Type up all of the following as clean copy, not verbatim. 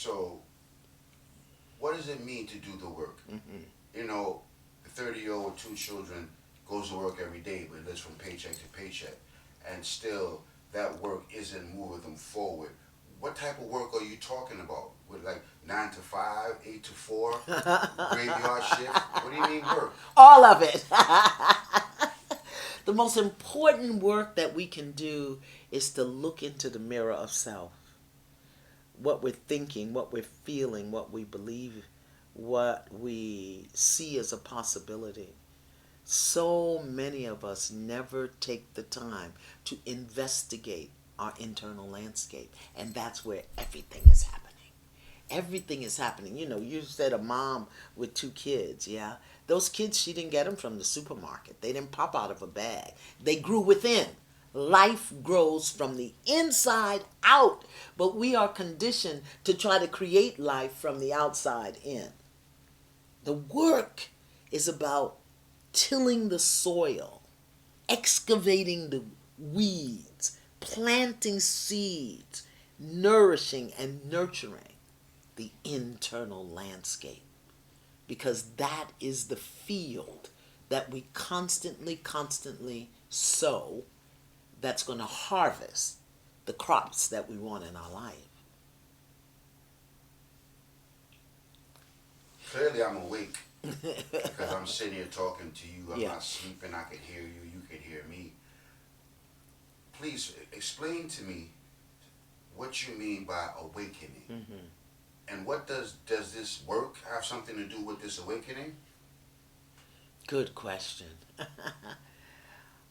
So, what does it mean to do the work? Mm-hmm. You know, the 30-year-old with two children goes to work every day, but lives from paycheck to paycheck, and still that work isn't moving them forward. What type of work are you talking about? With like 9 to 5, 8 to 4, graveyard shift? What do you mean work? All of it. The most important work that we can do is to look into the mirror of self. What we're thinking, what we're feeling, what we believe, what we see as a possibility. So many of us never take the time to investigate our internal landscape, and that's where everything is happening. Everything is happening. You know, you said a mom with two kids, yeah? Those kids, she didn't get them from the supermarket. They didn't pop out of a bag. They grew within. Life grows from the inside out, but we are conditioned to try to create life from the outside in. The work is about tilling the soil, excavating the weeds, planting seeds, nourishing and nurturing the internal landscape. Because that is the field that we constantly sow that's going to harvest the crops that we want in our life. Clearly, I'm awake because I'm sitting here talking to you. I'm Yeah. not sleeping. I can hear you. You can hear me. Please explain to me what you mean by awakening. Mm-hmm. And what does this work have something to do with this awakening? Good question.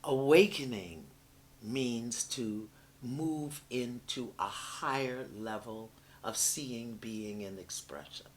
Awakening means to move into a higher level of seeing, being, and expression.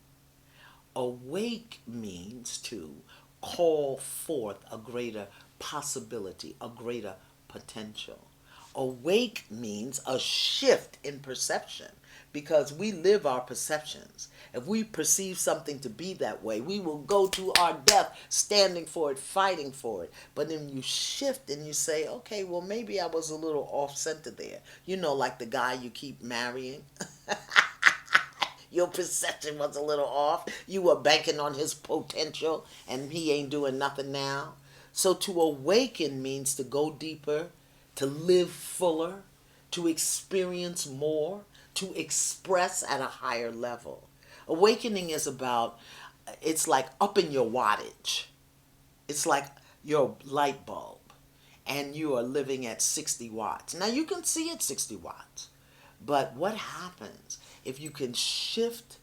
Awake means to call forth a greater possibility, a greater potential. Awake means a shift in perception because we live our perceptions. If we perceive something to be that way, we will go to our death standing for it, fighting for it. But then you shift and you say, okay, well, maybe I was a little off center there. You know, like the guy you keep marrying. Your perception was a little off. You were banking on his potential and he ain't doing nothing now. So to awaken means to go deeper, to live fuller, to experience more, to express at a higher level. Awakening is about, it's like upping your wattage. It's like your light bulb and you are living at 60 watts. Now you can see it 60 watts. But what happens if you can shift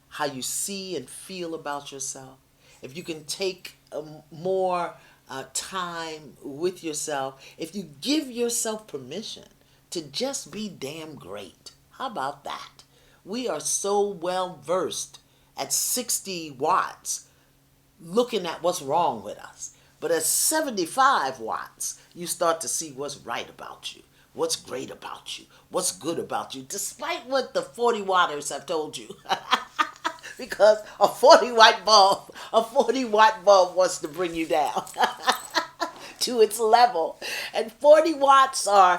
how you see and feel about yourself? If you can take more time with yourself, if you give yourself permission to just be damn great. How about that? We are so well versed at 60 watts looking at what's wrong with us. But at 75 watts, you start to see what's right about you, what's great about you, what's good about you, despite what the 40 watters have told you. Because a 40 watt bulb wants to bring you down to its level. And 40 watts are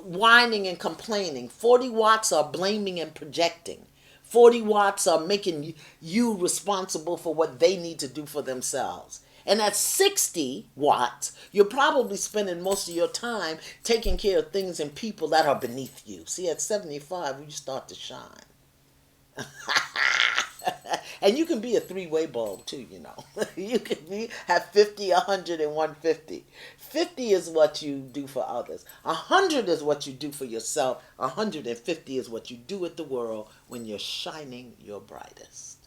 whining and complaining. 40 watts are blaming and projecting. 40 watts are making you responsible for what they need to do for themselves. And at 60 watts, you're probably spending most of your time taking care of things and people that are beneath you. See, at 75, you start to shine. And you can be a three-way bulb too, you know. You can have 50, 100, and 150. 50 is what you do for others. 100 is what you do for yourself. 150 is what you do with the world when you're shining your brightest.